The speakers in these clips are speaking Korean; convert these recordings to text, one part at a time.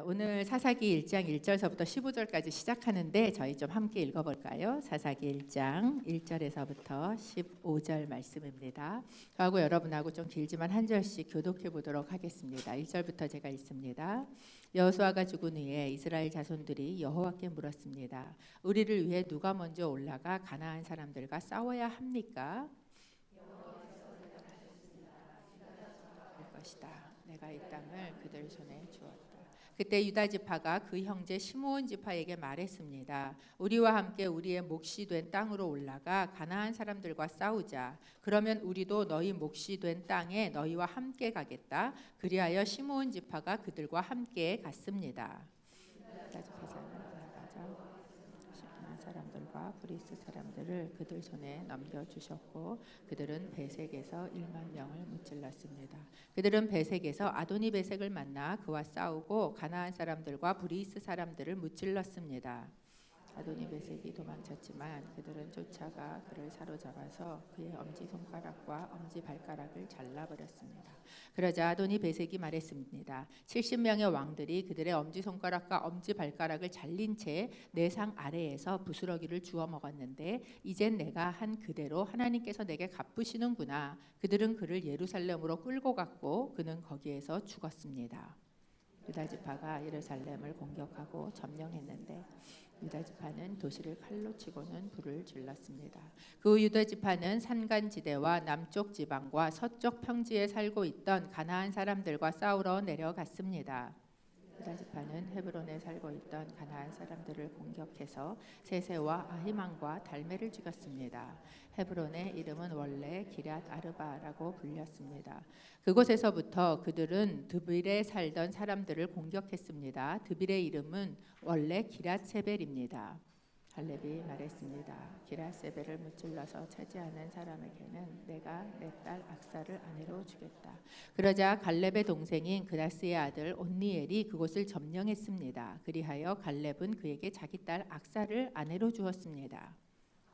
오늘 사사기 1장 1절서부터 15절까지 시작하는데 저희 좀 함께 읽어볼까요? 사사기 1장 1절에서부터 15절 말씀입니다. 저하고 여러분하고 좀 길지만 한 절씩 교독해 보도록 하겠습니다. 1절부터 제가 읽습니다. 여호수아가 죽은 후에 이스라엘 자손들이 여호와께 물었습니다. 우리를 위해 누가 먼저 올라가 가나안 사람들과 싸워야 합니까? 할 것이다. 내가 이 땅을 그들 손에 주었다. 그때 유다 지파가 그 형제 시므온 지파에게 말했습니다. 우리와 함께 우리의 몫이 된 땅으로 올라가 가나안 사람들과 싸우자. 그러면 우리도 너희 몫이 된 땅에 너희와 함께 가겠다. 그리하여 시므온 지파가 그들과 함께 갔습니다. 유다 지파 사람들과 브리스 사람들을 그들 손에 넘겨주셨고 그들은 베색에서 1만 명을 무찔렀습니다. 그들은 베색에서 아도니 베색을 만나 그와 싸우고 가나안 사람들과 브리스 사람들을 무찔렀습니다. 아도니 베색이 도망쳤지만 그들은 쫓아가 그를 사로잡아서 그의 엄지손가락과 엄지발가락을 잘라버렸습니다. 그러자 아도니 베색이 말했습니다. 70명의 왕들이 그들의 엄지손가락과 엄지발가락을 잘린 채 내 상 아래에서 부스러기를 주워 먹었는데 이젠 내가 한 그대로 하나님께서 내게 갚으시는구나. 그들은 그를 예루살렘으로 끌고 갔고 그는 거기에서 죽었습니다. 유다 지파가 예루살렘을 공격하고 점령했는데 유다 지파는 도시를 칼로 치고는 불을 질렀습니다. 그 유다 지파는 산간지대와 남쪽 지방과 서쪽 평지에 살고 있던 가나안 사람들과 싸우러 내려갔습니다. 유다 지파는 헤브론에 살고 있던 가나안 사람들을 공격해서 세세와 아히만과 달메를 죽였습니다. 헤브론의 이름은 원래 기럇 아르바라고 불렸습니다. 그곳에서부터 그들은 드빌에 살던 사람들을 공격했습니다. 드빌의 이름은 원래 기럇세벨입니다. 갈렙이 말했습니다. 기럇세벨을 무찔러서 차지하는 사람에게는 내가 내 딸 악사를 아내로 주겠다. 그러자 갈렙의 동생인 그다스의 아들 온니엘이 그곳을 점령했습니다. 그리하여 갈렙은 그에게 자기 딸 악사를 아내로 주었습니다.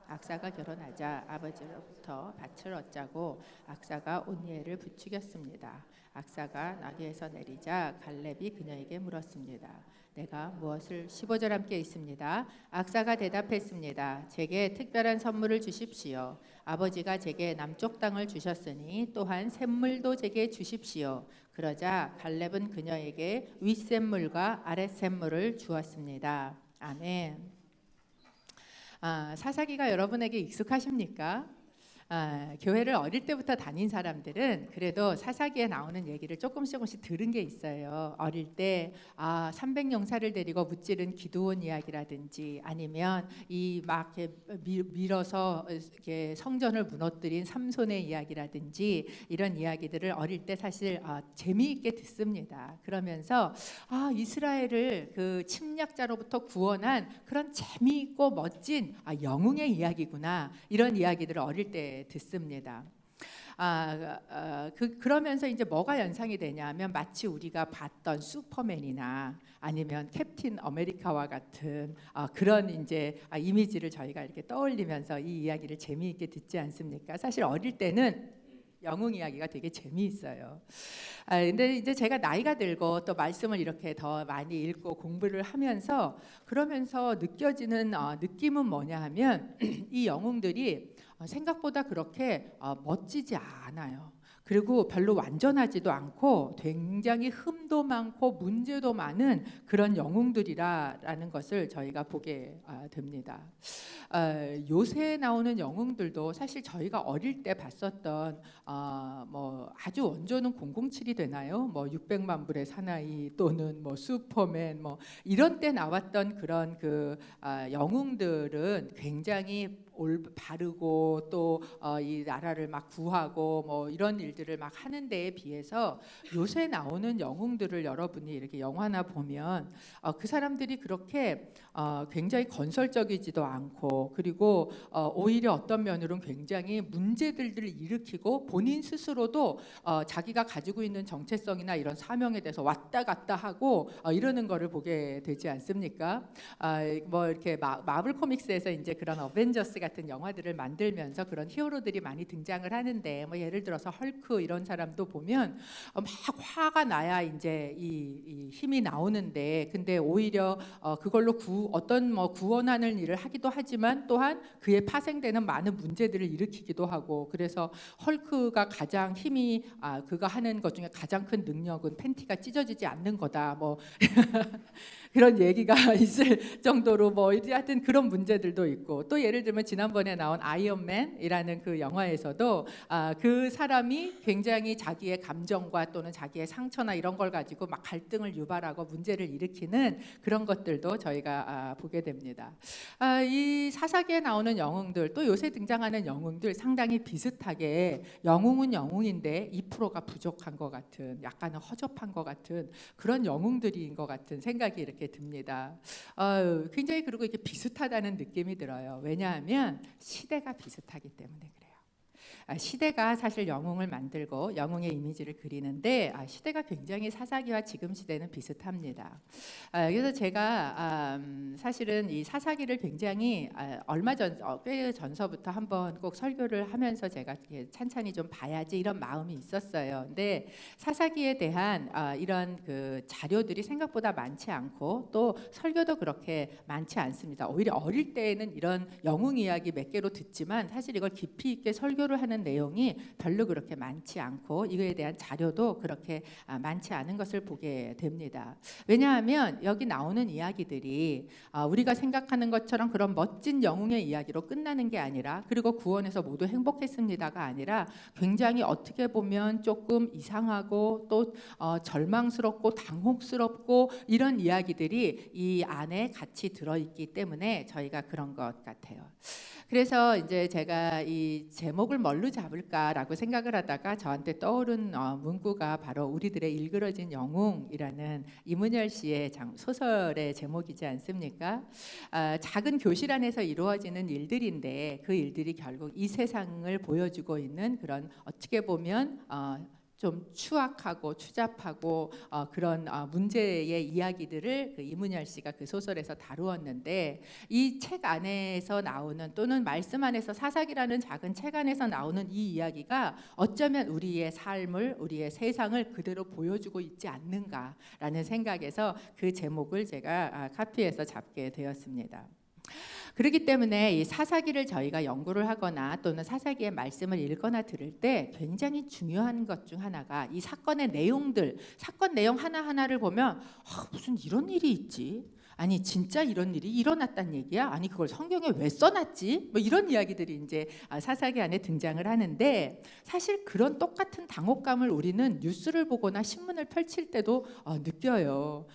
악사가 결혼하자 아버지로부터 밭을 얻자고 악사가 온니엘을 부추겼습니다. 악사가 나귀에서 내리자 갈렙이 그녀에게 물었습니다. 내가 무엇을 15절 함께 있습니다. 악사가 대답했습니다. 제게 특별한 선물을 주십시오. 아버지가 제게 남쪽 땅을 주셨으니 또한 샘물도 제게 주십시오. 그러자 갈렙은 그녀에게 윗샘물과 아랫샘물을 주었습니다. 아멘. 사사기가 여러분에게 익숙하십니까? 교회를 어릴 때부터 다닌 사람들은 그래도 사사기에 나오는 얘기를 조금씩 들은 게 있어요. 어릴 때 300용사를 데리고 무찌른 기드온 이야기라든지 아니면 이 막 밀어서 이렇게 성전을 무너뜨린 삼손의 이야기라든지 이런 이야기들을 어릴 때 사실 재미있게 듣습니다. 그러면서 이스라엘을 그 침략자로부터 구원한 그런 재미있고 멋진 영웅의 이야기구나 이런 이야기들을 어릴 때 듣습니다. 그러면서 이제 뭐가 연상이 되냐면 마치 우리가 봤던 슈퍼맨이나 아니면 캡틴 아메리카와 같은 그런 이제 이미지를 저희가 이렇게 떠올리면서 이 이야기를 재미있게 듣지 않습니까? 사실 어릴 때는 영웅 이야기가 되게 재미있어요. 근데 이제 제가 나이가 들고 또 말씀을 이렇게 더 많이 읽고 공부를 하면서 그러면서 느껴지는 느낌은 뭐냐 하면 이 영웅들이 생각보다 그렇게 멋지지 않아요. 그리고 별로 완전하지도 않고 굉장히 흠도 많고 문제도 많은 그런 영웅들이라는 것을 저희가 보게 됩니다. 요새 나오는 영웅들도 사실 저희가 어릴 때 봤었던 뭐 아주 원조는 007이 되나요? 뭐 600만 불의 사나이 또는 뭐 슈퍼맨 뭐 이런 때 나왔던 그런 그 영웅들은 굉장히 바르고 또 이 나라를 막 구하고 뭐 이런 일들을 막 하는 데에 비해서 요새 나오는 영웅들을 여러분이 이렇게 영화나 보면 그 사람들이 그렇게 굉장히 건설적이지도 않고 그리고 오히려 어떤 면으로는 굉장히 문제들을 일으키고 본인 스스로도 자기가 가지고 있는 정체성이나 이런 사명에 대해서 왔다 갔다 하고 이러는 거를 보게 되지 않습니까? 뭐 이렇게 마블 코믹스에서 이제 그런 어벤져스 같은 영화들을 만들면서 그런 히어로들이 많이 등장을 하는데 뭐 예를 들어서 헐크 이런 사람도 보면 막 화가 나야 이제 이 힘이 나오는데 근데 오히려 그걸로 어떤 뭐 구원하는 일을 하기도 하지만 또한 그에 파생되는 많은 문제들을 일으키기도 하고 그래서 헐크가 가장 힘이 그가 하는 것 중에 가장 큰 능력은 팬티가 찢어지지 않는 거다 뭐 그런 얘기가 있을 정도로 뭐 하여튼 그런 문제들도 있고 또 예를 들면 지난번에 나온 아이언맨이라는 그 영화에서도 그 사람이 굉장히 자기의 감정과 또는 자기의 상처나 이런 걸 가지고 막 갈등을 유발하고 문제를 일으키는 그런 것들도 저희가 보게 됩니다. 이 사사기에 나오는 영웅들 또 요새 등장하는 영웅들 상당히 비슷하게 영웅은 영웅인데 2%가 부족한 것 같은 약간은 허접한 것 같은 그런 영웅들인 것 같은 생각이 이렇게 듭니다. 굉장히 그리고 이게 비슷하다는 느낌이 들어요. 왜냐하면 시대가 비슷하기 때문에 그래요. 시대가 사실 영웅을 만들고 영웅의 이미지를 그리는데 시대가 굉장히 사사기와 지금 시대는 비슷합니다. 그래서 제가 사실은 이 사사기를 굉장히 얼마 전 꽤 전서부터 한번 꼭 설교를 하면서 제가 찬찬히 좀 봐야지 이런 마음이 있었어요. 근데 사사기에 대한 이런 그 자료들이 생각보다 많지 않고 또 설교도 그렇게 많지 않습니다. 오히려 어릴 때에는 이런 영웅 이야기 몇 개로 듣지만 사실 이걸 깊이 있게 설교를 하는 내용이 별로 그렇게 많지 않고 이거에 대한 자료도 그렇게 많지 않은 것을 보게 됩니다. 왜냐하면 여기 나오는 이야기들이 우리가 생각하는 것처럼 그런 멋진 영웅의 이야기로 끝나는 게 아니라 그리고 구원해서 모두 행복했습니다가 아니라 굉장히 어떻게 보면 조금 이상하고 또 절망스럽고 당혹스럽고 이런 이야기들이 이 안에 같이 들어있기 때문에 저희가 그런 것 같아요. 그래서 이제 제가 이 제목을 뭘로 잡을까라고 생각을 하다가 저한테 떠오른 문구가 바로 우리들의 일그러진 영웅이라는 이문열 씨의 소설의 제목이지 않습니까? 작은 교실 안에서 이루어지는 일들인데 그 일들이 결국 이 세상을 보여주고 있는 그런 어떻게 보면 좀 추악하고 추잡하고 그런 문제의 이야기들을 그 이문열 씨가 그 소설에서 다루었는데 이 책 안에서 나오는 또는 말씀 안에서 사사기라는 작은 책 안에서 나오는 이 이야기가 어쩌면 우리의 삶을 우리의 세상을 그대로 보여주고 있지 않는가라는 생각에서 그 제목을 제가 카피해서 잡게 되었습니다. 그렇기 때문에 이 사사기를 저희가 연구를 하거나 또는 사사기의 말씀을 읽거나 들을 때 굉장히 중요한 것 중 하나가 이 사건의 내용들, 사건 내용 하나하나를 보면 무슨 이런 일이 있지? 아니 진짜 이런 일이 일어났단 얘기야? 아니 그걸 성경에 왜 써놨지? 뭐 이런 이야기들이 이제 사사기 안에 등장을 하는데 사실 그런 똑같은 당혹감을 우리는 뉴스를 보거나 신문을 펼칠 때도 느껴요.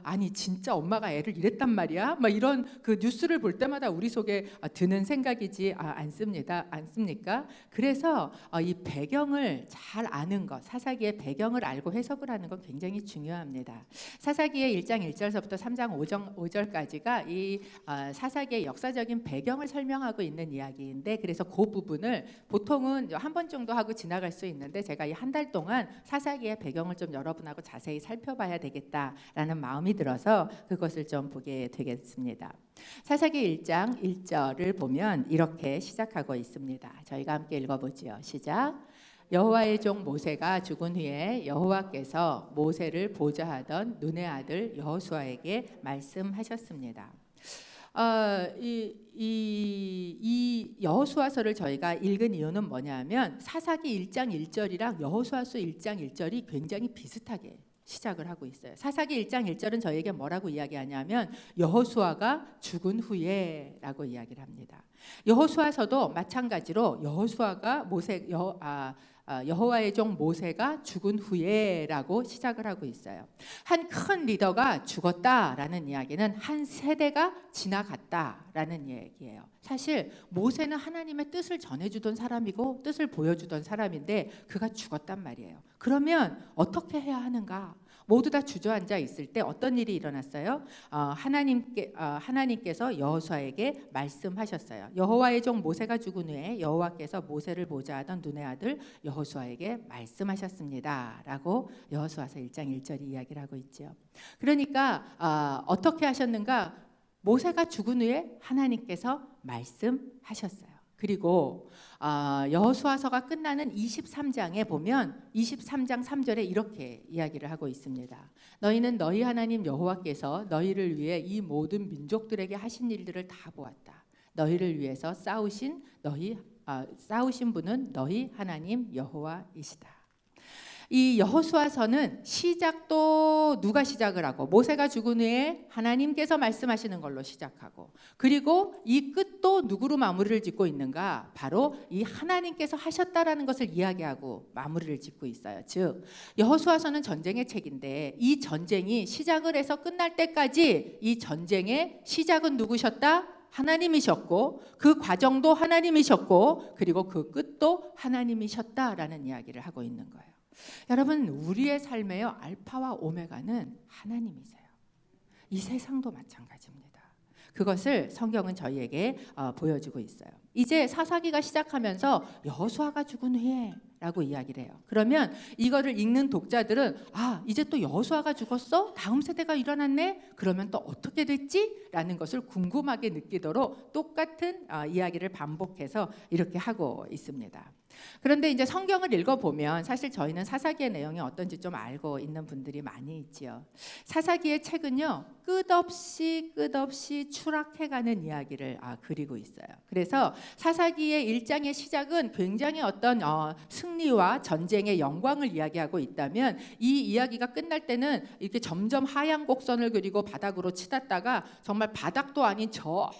아니 진짜 엄마가 애를 이랬단 말이야? 막 이런 그 뉴스를 볼 때마다 우리 속에 드는 생각이지 않습니까? 그래서 이 배경을 잘 아는 것, 사사기의 배경을 알고 해석을 하는 건 굉장히 중요합니다. 사사기의 1장 1절서부터 3장 5절까지가 이 사사기의 역사적인 배경을 설명하고 있는 이야기인데 그래서 그 부분을 보통은 한 번 정도 하고 지나갈 수 있는데 제가 이 한 달 동안 사사기의 배경을 좀 여러분하고 자세히 살펴봐야 되겠다라는 마음이 들어서 그것을 좀 보게 되겠습니다. 사사기 1장 1절을 보면 이렇게 시작하고 있습니다. 저희가 함께 읽어보지요. 시작. 여호와의 종 모세가 죽은 후에 여호와께서 모세를 보좌하던 눈의 아들 여호수아에게 말씀하셨습니다. 이 여호수아서를 저희가 읽은 이유는 뭐냐면 사사기 1장 1절이랑 여호수아서 1장 1절이 굉장히 비슷하게 시작을 하고 있어요. 사사기 1장 1절은 저에게 뭐라고 이야기하냐면 여호수아가 죽은 후에라고 이야기를 합니다. 여호수아서도 마찬가지로 여호수아가 여호와의 종 모세가 죽은 후에라고 시작을 하고 있어요. 한 큰 리더가 죽었다라는 이야기는 한 세대가 지나갔다라는 얘기예요. 사실 모세는 하나님의 뜻을 전해주던 사람이고 뜻을 보여주던 사람인데 그가 죽었단 말이에요. 그러면 어떻게 해야 하는가? 모두 다 주저앉아 있을 때 어떤 일이 일어났어요? 하나님께서 여호수아에게 말씀하셨어요. 여호와의 종 모세가 죽은 후에 여호와께서 모세를 보좌하던 눈의 아들 여호수아에게 말씀하셨습니다. 라고 여호수아서 1장 1절이 이야기를 하고 있죠. 그러니까 어떻게 하셨는가? 모세가 죽은 후에 하나님께서 말씀하셨어요. 그리고 여호수아서가 끝나는 23장에 보면 23장 3절에 이렇게 이야기를 하고 있습니다. 너희는 너희 하나님 여호와께서 너희를 위해 이 모든 민족들에게 하신 일들을 다 보았다. 너희를 위해서 싸우신 분은 너희 하나님 여호와이시다. 이 여호수아서는 시작도 누가 시작을 하고 모세가 죽은 후에 하나님께서 말씀하시는 걸로 시작하고, 그리고 이 끝도 누구로 마무리를 짓고 있는가? 바로 이 하나님께서 하셨다라는 것을 이야기하고 마무리를 짓고 있어요. 즉 여호수아서는 전쟁의 책인데 이 전쟁이 시작을 해서 끝날 때까지 이 전쟁의 시작은 누구셨다? 하나님이셨고, 그 과정도 하나님이셨고, 그리고 그 끝도 하나님이셨다라는 이야기를 하고 있는 거예요. 여러분, 우리의 삶에요 알파와 오메가는 하나님이세요. 이 세상도 마찬가지입니다. 그것을 성경은 저희에게 보여주고 있어요. 이제 사사기가 시작하면서 여호수아가 죽은 후에 라고 이야기를 해요. 그러면 이거를 읽는 독자들은 이제 또 여호수아가 죽었어? 다음 세대가 일어났네? 그러면 또 어떻게 됐지? 라는 것을 궁금하게 느끼도록 똑같은 이야기를 반복해서 이렇게 하고 있습니다. 그런데 이제 성경을 읽어보면 사실 저희는 사사기의 내용이 어떤지 좀 알고 있는 분들이 많이 있지요. 사사기의 책은요 끝없이 추락해가는 이야기를 그리고 있어요. 그래서 사사기의 1장의 시작은 굉장히 어떤 승리와 전쟁의 영광을 이야기하고 있다면, 이 이야기가 끝날 때는 이렇게 점점 하얀 곡선을 그리고 바닥으로 치닫다가 정말 바닥도 아닌 저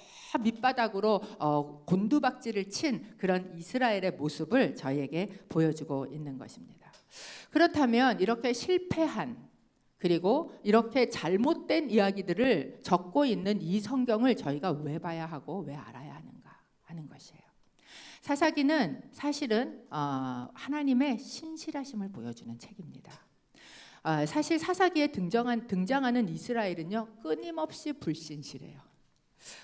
밑바닥으로 곤두박질을 친 그런 이스라엘의 모습을 저희에게 보여주고 있는 것입니다. 그렇다면 이렇게 실패한, 그리고 이렇게 잘못된 이야기들을 적고 있는 이 성경을 저희가 왜 봐야 하고 왜 알아야 하는가 하는 것이에요. 사사기는 사실은 하나님의 신실하심을 보여주는 책입니다. 사실 사사기에 등장하는 이스라엘은요 끊임없이 불신실해요.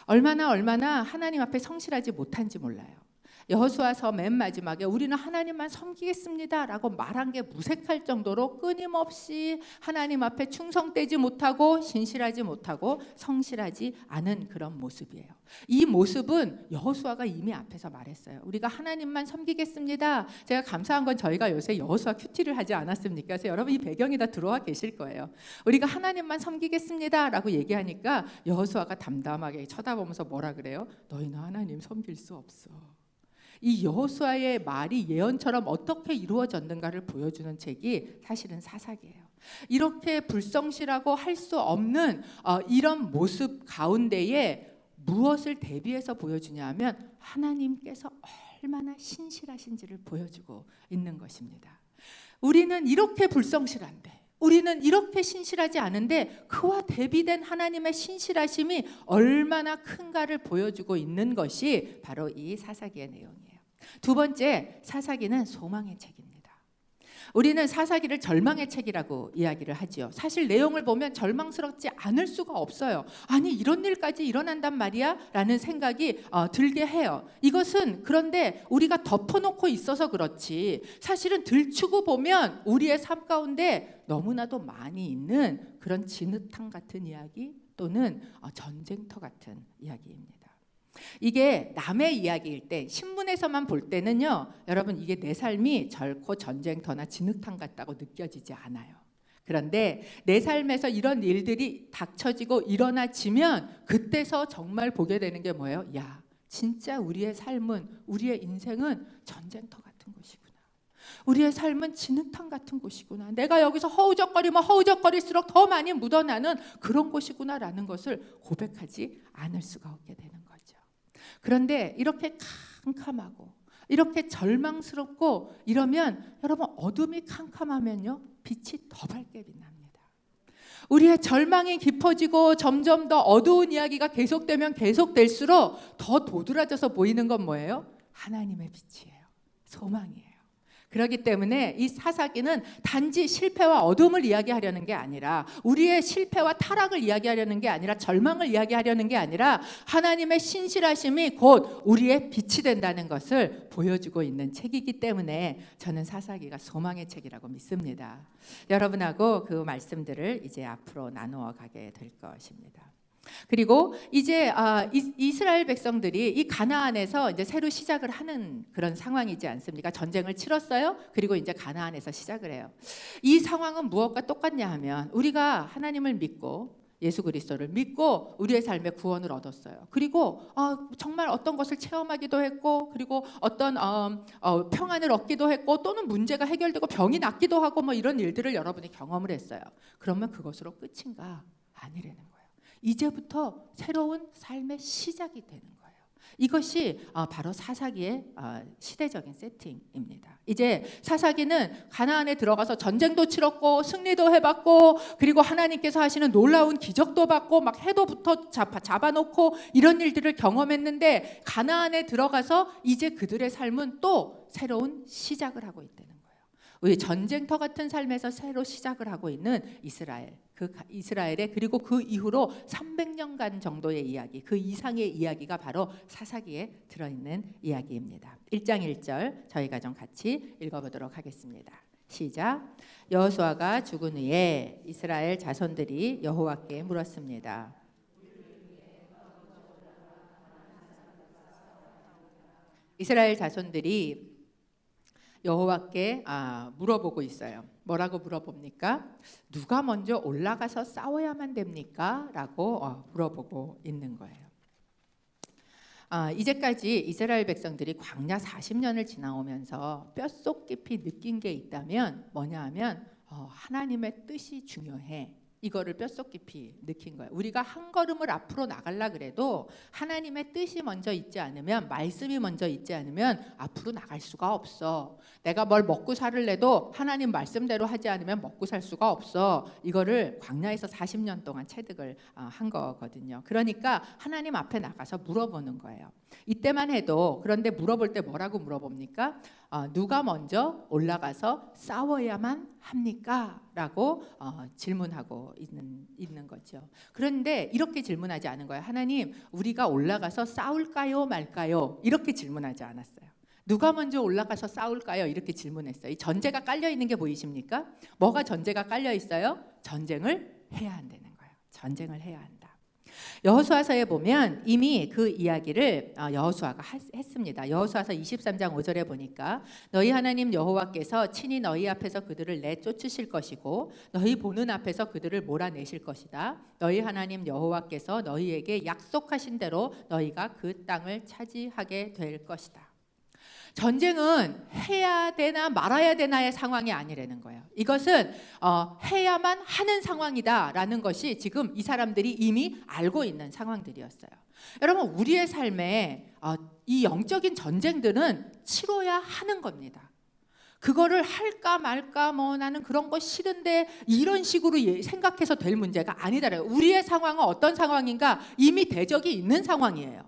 얼마나 하나님 앞에 성실하지 못한지 몰라요. 여호수아서 맨 마지막에 우리는 하나님만 섬기겠습니다 라고 말한 게 무색할 정도로 끊임없이 하나님 앞에 충성되지 못하고 신실하지 못하고 성실하지 않은 그런 모습이에요. 이 모습은 여호수아가 이미 앞에서 말했어요. 우리가 하나님만 섬기겠습니다. 제가 감사한 건 저희가 요새 여호수아 큐티를 하지 않았습니까? 그래서 여러분 이 배경이 다 들어와 계실 거예요. 우리가 하나님만 섬기겠습니다 라고 얘기하니까 여호수아가 담담하게 쳐다보면서 뭐라 그래요? 너희는 하나님 섬길 수 없어. 이 여호수아의 말이 예언처럼 어떻게 이루어졌는가를 보여주는 책이 사실은 사사기예요. 이렇게 불성실하고 할 수 없는 이런 모습 가운데에 무엇을 대비해서 보여주냐 하면 하나님께서 얼마나 신실하신지를 보여주고 있는 것입니다. 우리는 이렇게 불성실한데, 우리는 이렇게 신실하지 않은데 그와 대비된 하나님의 신실하심이 얼마나 큰가를 보여주고 있는 것이 바로 이 사사기의 내용이에요. 두 번째, 사사기는 소망의 책입니다. 우리는 사사기를 절망의 책이라고 이야기를 하지요. 사실 내용을 보면 절망스럽지 않을 수가 없어요. 아니 이런 일까지 일어난단 말이야? 라는 생각이 들게 해요. 이것은 그런데 우리가 덮어놓고 있어서 그렇지 사실은 들추고 보면 우리의 삶 가운데 너무나도 많이 있는 그런 진흙탕 같은 이야기 또는 전쟁터 같은 이야기입니다. 이게 남의 이야기일 때 신문에서만 볼 때는요 여러분 이게 내 삶이 결코 전쟁터나 진흙탕 같다고 느껴지지 않아요. 그런데 내 삶에서 이런 일들이 닥쳐지고 일어나지면 그때서 정말 보게 되는 게 뭐예요? 야 진짜 우리의 삶은, 우리의 인생은 전쟁터 같은 곳이구나. 우리의 삶은 진흙탕 같은 곳이구나. 내가 여기서 허우적거리면 허우적거릴수록 더 많이 묻어나는 그런 곳이구나라는 것을 고백하지 않을 수가 없게 되는 거죠. 그런데 이렇게 캄캄하고 이렇게 절망스럽고 이러면 여러분 어둠이 캄캄하면요 빛이 더 밝게 빛납니다. 우리의 절망이 깊어지고 점점 더 어두운 이야기가 계속되면 계속될수록 더 도드라져서 보이는 건 뭐예요? 하나님의 빛이에요. 소망이에요. 그렇기 때문에 이 사사기는 단지 실패와 어둠을 이야기하려는 게 아니라, 우리의 실패와 타락을 이야기하려는 게 아니라, 절망을 이야기하려는 게 아니라 하나님의 신실하심이 곧 우리의 빛이 된다는 것을 보여주고 있는 책이기 때문에 저는 사사기가 소망의 책이라고 믿습니다. 여러분하고 그 말씀들을 이제 앞으로 나누어 가게 될 것입니다. 그리고 이제 이스라엘 백성들이 이 가나안에서 이제 새로 시작을 하는 그런 상황이지 않습니까? 전쟁을 치렀어요. 그리고 이제 가나안에서 시작을 해요. 이 상황은 무엇과 똑같냐 하면 우리가 하나님을 믿고 예수 그리스도를 믿고 우리의 삶에 구원을 얻었어요. 그리고 정말 어떤 것을 체험하기도 했고, 그리고 어떤 평안을 얻기도 했고, 또는 문제가 해결되고 병이 낫기도 하고 뭐 이런 일들을 여러분이 경험을 했어요. 그러면 그것으로 끝인가? 아니라는 거예요. 이제부터 새로운 삶의 시작이 되는 거예요. 이것이 바로 사사기의 시대적인 세팅입니다. 이제 사사기는 가나안에 들어가서 전쟁도 치렀고 승리도 해봤고, 그리고 하나님께서 하시는 놀라운 기적도 받고 막 해도부터 잡아놓고 이런 일들을 경험했는데, 가나안에 들어가서 이제 그들의 삶은 또 새로운 시작을 하고 있다는 거예요. 우리 전쟁터 같은 삶에서 새로 시작을 하고 있는 이스라엘, 이스라엘의, 그리고 그 이후로 300년간 정도의 이야기, 그 이상의 이야기가 바로 사사기에 들어있는 이야기입니다. 1장 1절 저희가 좀 같이 읽어보도록 하겠습니다. 시작. 여호수아가 죽은 후에 이스라엘 자손들이 여호와께 물었습니다. 이스라엘 자손들이 여호와께 물어보고 있어요. 뭐라고 물어봅니까? 누가 먼저 올라가서 싸워야만 됩니까? 라고 물어보고 있는 거예요. 이제까지 이스라엘 백성들이 광야 40년을 지나오면서 뼛속 깊이 느낀 게 있다면 뭐냐 하면 하나님의 뜻이 중요해. 이거를 뼛속 깊이 느낀 거예요. 우리가 한 걸음을 앞으로 나가려 그래도 하나님의 뜻이 먼저 있지 않으면, 말씀이 먼저 있지 않으면 앞으로 나갈 수가 없어. 내가 뭘 먹고 살을래도 하나님 말씀대로 하지 않으면 먹고 살 수가 없어. 이거를 광야에서 40년 동안 체득을 한 거거든요. 그러니까 하나님 앞에 나가서 물어보는 거예요. 이때만 해도, 그런데 물어볼 때 뭐라고 물어봅니까? 누가 먼저 올라가서 싸워야만 합니까? 라고 질문하고 있는 거죠. 그런데 이렇게 질문하지 않은 거예요. 하나님, 우리가 올라가서 싸울까요 말까요? 이렇게 질문하지 않았어요. 누가 먼저 올라가서 싸울까요? 이렇게 질문했어요. 이 전제가 깔려 있는 게 보이십니까? 뭐가 전제가 깔려 있어요? 전쟁을 해야 한다는 거예요. 전쟁을 해야 한다. 여호수아서에 보면 이미 그 이야기를 여호수아가 했습니다. 여호수아서 23장 5절에 보니까 너희 하나님 여호와께서 친히 너희 앞에서 그들을 내쫓으실 것이고 너희 보는 앞에서 그들을 몰아내실 것이다. 너희 하나님 여호와께서 너희에게 약속하신 대로 너희가 그 땅을 차지하게 될 것이다. 전쟁은 해야 되나 말아야 되나의 상황이 아니라는 거예요. 이것은 해야만 하는 상황이다라는 것이 지금 이 사람들이 이미 알고 있는 상황들이었어요. 여러분, 우리의 삶에 이 영적인 전쟁들은 치러야 하는 겁니다. 그거를 할까 말까 나는 그런 거 싫은데 이런 식으로 생각해서 될 문제가 아니다래요. 우리의 상황은 어떤 상황인가? 이미 대적이 있는 상황이에요.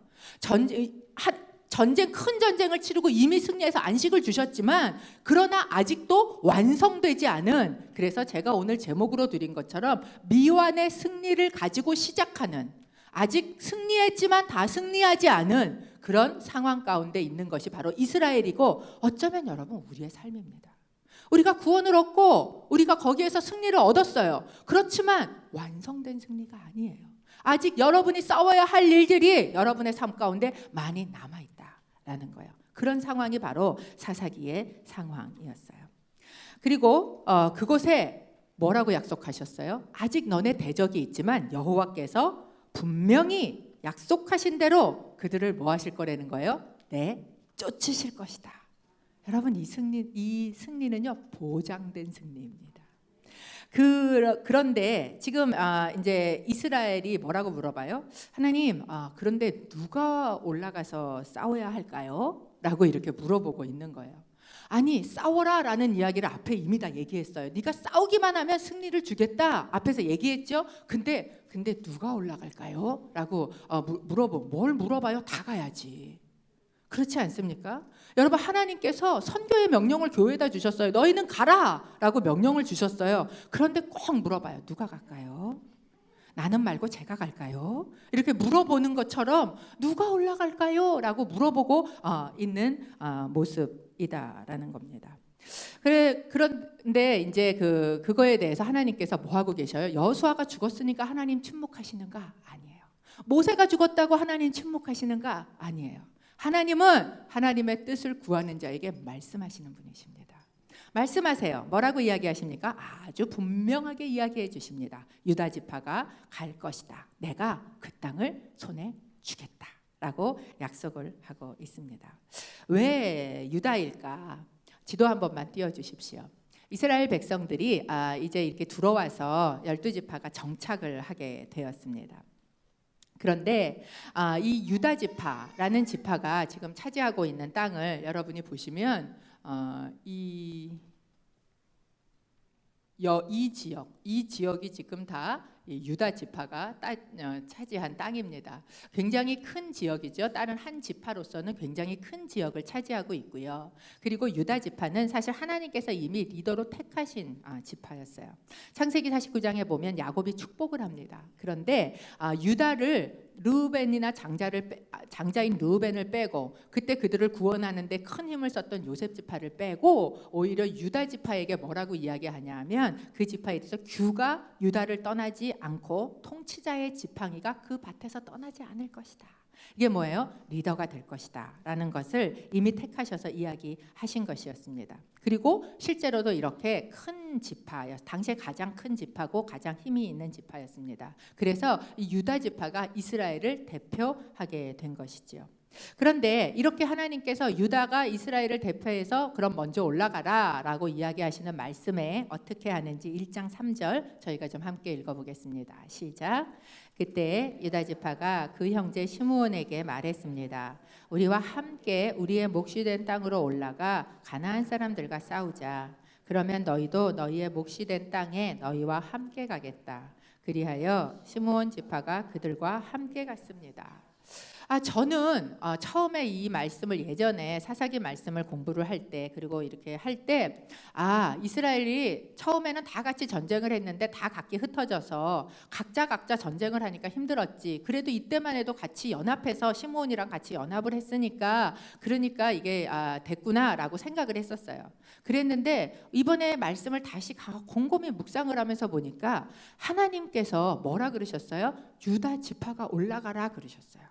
큰 전쟁을 치르고 이미 승리해서 안식을 주셨지만, 그러나 아직도 완성되지 않은, 그래서 제가 오늘 제목으로 드린 것처럼 미완의 승리를 가지고 시작하는, 아직 승리했지만 다 승리하지 않은 그런 상황 가운데 있는 것이 바로 이스라엘이고, 어쩌면 여러분 우리의 삶입니다. 우리가 구원을 얻고 우리가 거기에서 승리를 얻었어요. 그렇지만 완성된 승리가 아니에요. 아직 여러분이 싸워야 할 일들이 여러분의 삶 가운데 많이 남아있다라는 거예요. 그런 상황이 바로 사사기의 상황이었어요. 그리고 그곳에 뭐라고 약속하셨어요? 아직 너네 대적이 있지만 여호와께서 분명히 약속하신 대로 그들을 뭐 하실 거라는 거예요? 네, 쫓으실 것이다. 여러분, 이 승리는요, 보장된 승리입니다. 그런데 지금 이제 이스라엘이 뭐라고 물어봐요? 하나님, 그런데 누가 올라가서 싸워야 할까요? 라고 이렇게 물어보고 있는 거예요. 아니, 싸워라 라는 이야기를 앞에 이미 다 얘기했어요. 네가 싸우기만 하면 승리를 주겠다 앞에서 얘기했죠. 근데 누가 올라갈까요? 라고 뭘 물어봐요? 다 가야지. 그렇지 않습니까? 여러분, 하나님께서 선교의 명령을 교회에다 주셨어요. 너희는 가라 라고 명령을 주셨어요. 그런데 꼭 물어봐요. 누가 갈까요? 나는 말고 제가 갈까요? 이렇게 물어보는 것처럼 누가 올라갈까요? 라고 물어보고 있는 모습이다라는 겁니다. 그런데 이제 그거에 대해서 하나님께서 뭐 하고 계셔요? 여호수아가 죽었으니까 하나님 침묵하시는가? 아니에요. 모세가 죽었다고 하나님 침묵하시는가? 아니에요. 하나님은 하나님의 뜻을 구하는 자에게 말씀하시는 분이십니다. 말씀하세요. 뭐라고 이야기하십니까? 아주 분명하게 이야기해 주십니다. 유다 지파가 갈 것이다. 내가 그 땅을 손에 주겠다 라고 약속을 하고 있습니다. 왜 유다일까? 지도 한 번만 띄워주십시오. 이스라엘 백성들이 이제 이렇게 들어와서 12지파가 정착을 하게 되었습니다. 그런데 이 유다 지파라는 지파가 지금 차지하고 있는 땅을 여러분이 보시면 이 지역이 지금 다 유다 지파가 차지한 땅입니다. 굉장히 큰 지역이죠. 다른 한 지파로서는 굉장히 큰 지역을 차지하고 있고요. 그리고 유다 지파는 사실 하나님께서 이미 리더로 택하신 지파였어요. 창세기 49장에 보면 야곱이 축복을 합니다. 그런데 유다를 르우벤이나 장자인 르우벤을 빼고 그때 그들을 구원하는데 큰 힘을 썼던 요셉 지파를 빼고 오히려 유다 지파에게 뭐라고 이야기하냐면 그 지파에 대해서 규가 유다를 떠나지 않고 통치자의 지팡이가 그 밭에서 떠나지 않을 것이다. 이게 뭐예요? 리더가 될 것이다 라는 것을 이미 택하셔서 이야기하신 것이었습니다. 그리고 실제로도 이렇게 큰 지파였어요. 당시에 가장 큰 지파고 가장 힘이 있는 지파였습니다. 그래서 이 유다 지파가 이스라엘을 대표하게 된 것이지요. 그런데 이렇게 하나님께서 유다가 이스라엘을 대표해서 그럼 먼저 올라가라 라고 이야기하시는 말씀에 어떻게 하는지 1장 3절 저희가 좀 함께 읽어보겠습니다. 시작. 그때 유다 지파가 그 형제 시므온에게 말했습니다. 우리와 함께 우리의 몫이 된 땅으로 올라가 가나안 사람들과 싸우자. 그러면 너희도 너희의 몫이 된 땅에 너희와 함께 가겠다. 그리하여 시므온 지파가 그들과 함께 갔습니다. 저는 처음에 이 말씀을 예전에 사사기 말씀을 공부를 할 때 그리고 이렇게 할 때 이스라엘이 처음에는 다 같이 전쟁을 했는데 다 각기 흩어져서 각자 전쟁을 하니까 힘들었지. 그래도 이때만 해도 같이 연합해서 시므온이랑 같이 연합을 했으니까 그러니까 이게 됐구나라고 생각을 했었어요. 그랬는데 이번에 말씀을 다시 곰곰이 묵상을 하면서 보니까 하나님께서 뭐라 그러셨어요? 유다 지파가 올라가라 그러셨어요.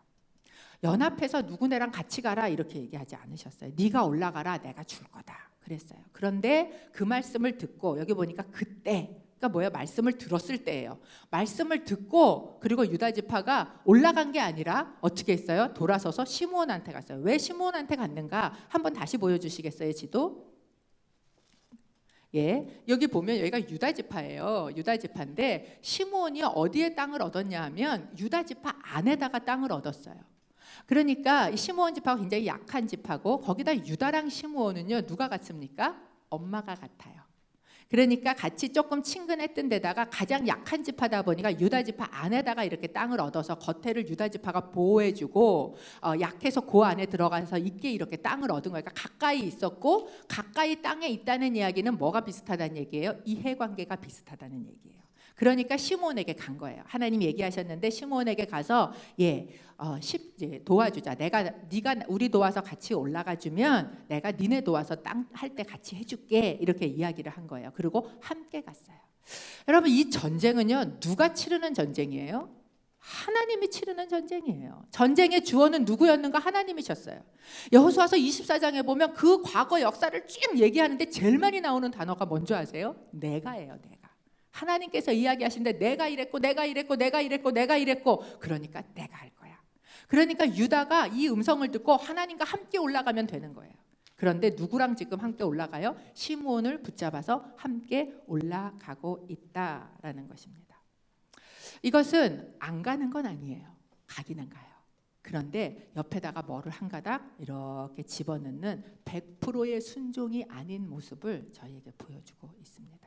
연합해서 누구네랑 같이 가라 이렇게 얘기하지 않으셨어요. 네가 올라가라 내가 줄 거다 그랬어요. 그런데 그 말씀을 듣고 여기 보니까 그때 그러니까 뭐예요? 말씀을 들었을 때예요. 말씀을 듣고 그리고 유다 지파가 올라간 게 아니라 어떻게 했어요? 돌아서서 시므온한테 갔어요. 왜 시므온한테 갔는가? 한번 다시 보여주시겠어요? 지도? 예, 여기 보면 여기가 유다 지파예요. 유다 지파인데 시므온이 어디에 땅을 얻었냐 하면 유다 지파 안에다가 땅을 얻었어요. 그러니까 이 시므온 지파가 굉장히 약한 지파고 거기다 유다랑 시므온은요 누가 같습니까? 엄마가 같아요. 그러니까 같이 조금 친근했던 데다가 가장 약한 지파다 보니까 유다 지파 안에다가 이렇게 땅을 얻어서 겉에를 유다 지파가 보호해주고 약해서 그 안에 들어가서 있게 이렇게 땅을 얻은 거예요. 그러니까 가까이 있었고 가까이 땅에 있다는 이야기는 뭐가 비슷하다는 얘기예요? 이해관계가 비슷하다는 얘기예요. 그러니까 시므온에게 간 거예요. 하나님 얘기하셨는데 시므온에게 가서 도와주자. 네가 우리 도와서 같이 올라가 주면 내가 니네 도와서 땅 할 때 같이 해줄게. 이렇게 이야기를 한 거예요. 그리고 함께 갔어요. 여러분 이 전쟁은요 누가 치르는 전쟁이에요? 하나님이 치르는 전쟁이에요. 전쟁의 주어는 누구였는가? 하나님이셨어요. 여호수아서 24장에 보면 그 과거 역사를 쭉 얘기하는데 제일 많이 나오는 단어가 뭔지 아세요? 내가예요. 내가. 하나님께서 이야기하시는데 내가 이랬고 그러니까 내가 할 거야. 그러니까 유다가 이 음성을 듣고 하나님과 함께 올라가면 되는 거예요. 그런데 누구랑 지금 함께 올라가요? 시므온을 붙잡아서 함께 올라가고 있다라는 것입니다. 이것은 안 가는 건 아니에요. 가기는 가요. 그런데 옆에다가 뭐를 한 가닥 이렇게 집어넣는 100%의 순종이 아닌 모습을 저희에게 보여주고 있습니다.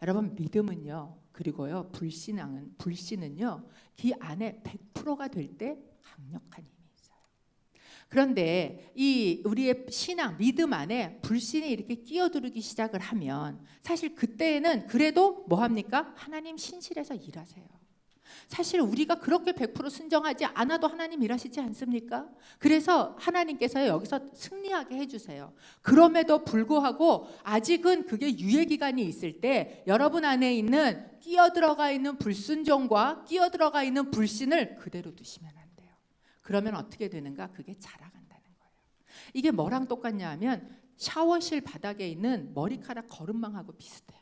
여러분 믿음은요 그리고요 불신은요 그 안에 100%가 될 때 강력한 힘이 있어요. 그런데 이 우리의 신앙 믿음 안에 불신이 이렇게 끼어들기 시작을 하면 사실 그때에는 그래도 뭐 합니까? 하나님 신실해서 일하세요. 사실 우리가 그렇게 100% 순종하지 않아도 하나님 일하시지 않습니까? 그래서 하나님께서 여기서 승리하게 해주세요. 그럼에도 불구하고 아직은 그게 유예 기간이 있을 때 여러분 안에 있는 끼어들어가 있는 불순종과 끼어들어가 있는 불신을 그대로 두시면 안 돼요. 그러면 어떻게 되는가? 그게 자라간다는 거예요. 이게 뭐랑 똑같냐 하면 샤워실 바닥에 있는 머리카락 거름망하고 비슷해요.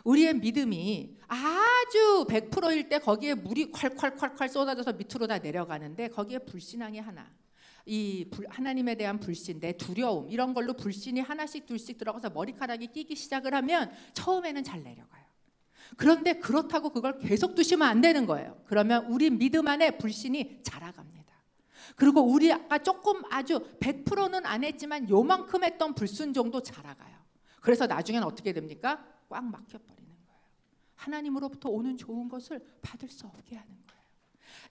우리의 믿음이 아주 100%일 때 거기에 물이 콸콸콸콸 쏟아져서 밑으로 다 내려가는데 거기에 불신앙이 하나, 하나님에 대한 불신대, 두려움 이런 걸로 불신이 하나씩 둘씩 들어가서 머리카락이 끼기 시작을 하면 처음에는 잘 내려가요. 그런데 그렇다고 그걸 계속 두시면 안 되는 거예요. 그러면 우리 믿음 안에 불신이 자라갑니다. 그리고 우리가 조금 아주 100%는 안 했지만 요만큼 했던 불순종도 자라가요. 그래서 나중에는 어떻게 됩니까? 꽉 막혀버리는 거예요. 하나님으로부터 오는 좋은 것을 받을 수 없게 하는 거예요.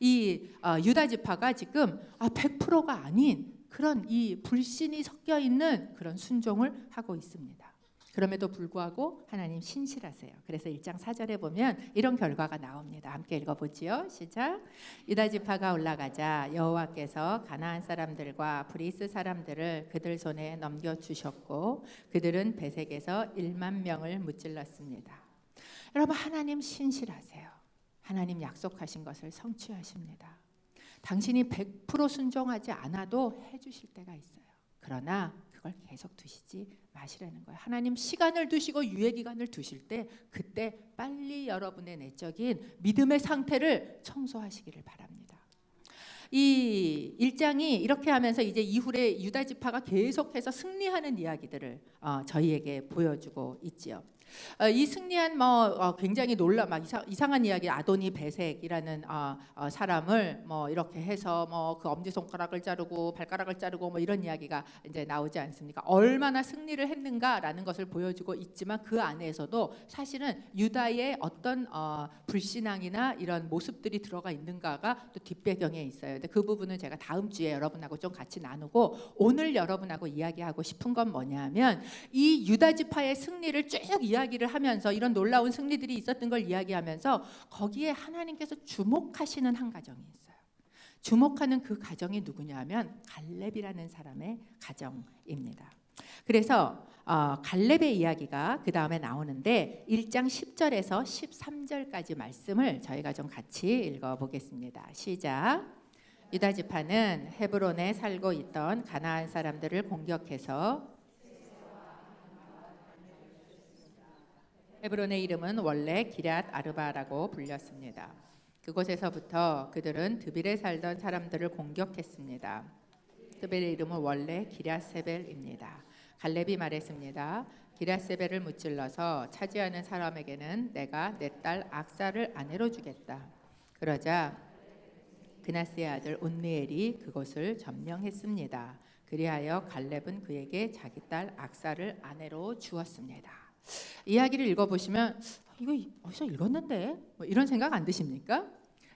이 유다 지파가 지금 100%가 아닌 그런 이 불신이 섞여 있는 그런 순종을 하고 있습니다. 그럼에도 불구하고 하나님 신실하세요. 그래서 1장 4절에 보면 이런 결과가 나옵니다. 함께 읽어보지요. 시작. 유다 지파가 올라가자 여호와께서 가나안 사람들과 브리스 사람들을 그들 손에 넘겨주셨고 그들은 베색에서 1만 명을 무찔렀습니다. 여러분 하나님 신실하세요. 하나님 약속하신 것을 성취하십니다. 당신이 100% 순종하지 않아도 해주실 때가 있어요. 그러나 그걸 계속 두시지 마시라는 거예요. 하나님 시간을 두시고 유예 기간을 두실 때 그때 빨리 여러분의 내적인 믿음의 상태를 청소하시기를 바랍니다. 이 1장이 이렇게 하면서 이제 이후에 유다 지파가 계속해서 승리하는 이야기들을 저희에게 보여주고 있지요. 이 승리한 굉장히 막 이상한 이야기 아도니 베색이라는 사람을 이렇게 해서 그 엄지 손가락을 자르고 발가락을 자르고 이런 이야기가 이제 나오지 않습니까? 얼마나 승리를 했는가라는 것을 보여주고 있지만 그 안에서도 사실은 유다의 어떤 불신앙이나 이런 모습들이 들어가 있는가가 또 뒷배경에 있어요. 근데 그 부분은 제가 다음 주에 여러분하고 좀 같이 나누고 오늘 여러분하고 이야기하고 싶은 건 뭐냐면 이 유다 지파의 승리를 쭉 이야기를 하면서 이런 놀라운 승리들이 있었던 걸 이야기하면서 거기에 하나님께서 주목하시는 한 가정이 있어요. 주목하는 그 가정이 누구냐 하면 갈렙이라는 사람의 가정입니다. 그래서 갈렙의 이야기가 그 다음에 나오는데 1장 10절에서 13절까지 말씀을 저희가 좀 같이 읽어보겠습니다. 시작. 유다 지파는 헤브론에 살고 있던 가나안 사람들을 공격해서 헤브론의 이름은 원래 기럇 아르바라고 불렸습니다. 그곳에서부터 그들은 드빌에 살던 사람들을 공격했습니다. 드빌의 이름은 원래 기럇세벨입니다. 갈렙이 말했습니다. 기럇세벨을 무찔러서 차지하는 사람에게는 내가 내 딸 악사를 아내로 주겠다. 그러자 그나스의 아들 온니엘이 그곳을 점령했습니다. 그리하여 갈렙은 그에게 자기 딸 악사를 아내로 주었습니다. 이야기를 읽어보시면 이거 어디서 읽었는데? 이런 생각 안 드십니까?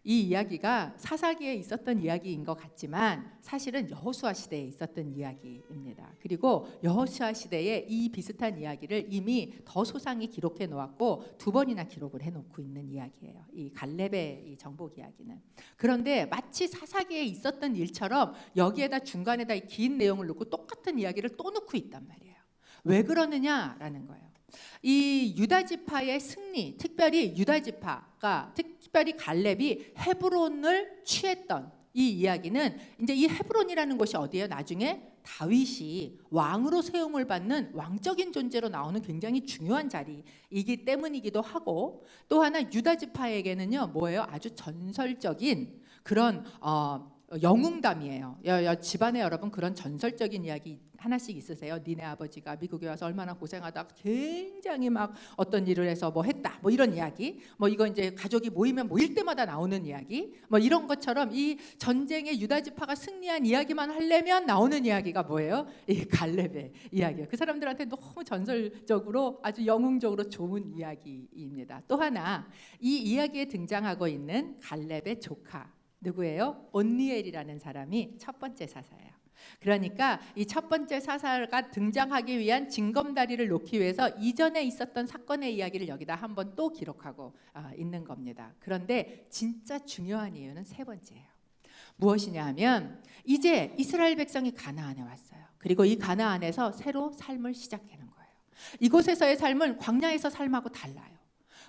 이 이야기가 사사기에 있었던 이야기인 것 같지만 사실은 여호수아 시대에 있었던 이야기입니다. 그리고 여호수아 시대에 이 비슷한 이야기를 이미 더 소상히 기록해 놓았고 2번이나 기록을 해놓고 있는 이야기예요. 이 갈렙의 이 정복 이야기는. 그런데 마치 사사기에 있었던 일처럼 여기에다 중간에다 이 긴 내용을 넣고 똑같은 이야기를 또 넣고 있단 말이에요. 왜 그러느냐라는 거예요. 이 유다 지파의 승리, 특별히 유다 지파가 특별히 갈렙이 헤브론을 취했던 이 이야기는 이제 이 헤브론이라는 곳이 어디예요? 나중에 다윗이 왕으로 세움을 받는 왕적인 존재로 나오는 굉장히 중요한 자리이기 때문이기도 하고 또 하나 유다 지파에게는요 뭐예요? 아주 전설적인 그런 영웅담이에요. 집안에 여러분 그런 전설적인 이야기 하나씩 있으세요? 니네 아버지가 미국에 와서 얼마나 고생하다 굉장히 막 어떤 일을 해서 뭐 했다 뭐 이런 이야기 이거 이제 가족이 모이면 모일 때마다 나오는 이야기 이런 것처럼 이 전쟁에 유다 지파가 승리한 이야기만 하려면 나오는 이야기가 뭐예요? 이 갈렙의 이야기예요. 그 사람들한테 너무 전설적으로 아주 영웅적으로 좋은 이야기입니다. 또 하나 이 이야기에 등장하고 있는 갈렙의 조카 누구예요? 온니엘이라는 사람이 첫 번째 사사예요. 그러니까 이 첫 번째 사사가 등장하기 위한 징검다리를 놓기 위해서 이전에 있었던 사건의 이야기를 여기다 한번 또 기록하고 있는 겁니다. 그런데 진짜 중요한 이유는 세 번째예요. 무엇이냐 하면 이제 이스라엘 백성이 가나안에 왔어요. 그리고 이 가나안에서 새로 삶을 시작하는 거예요. 이곳에서의 삶은 광야에서 삶하고 달라요.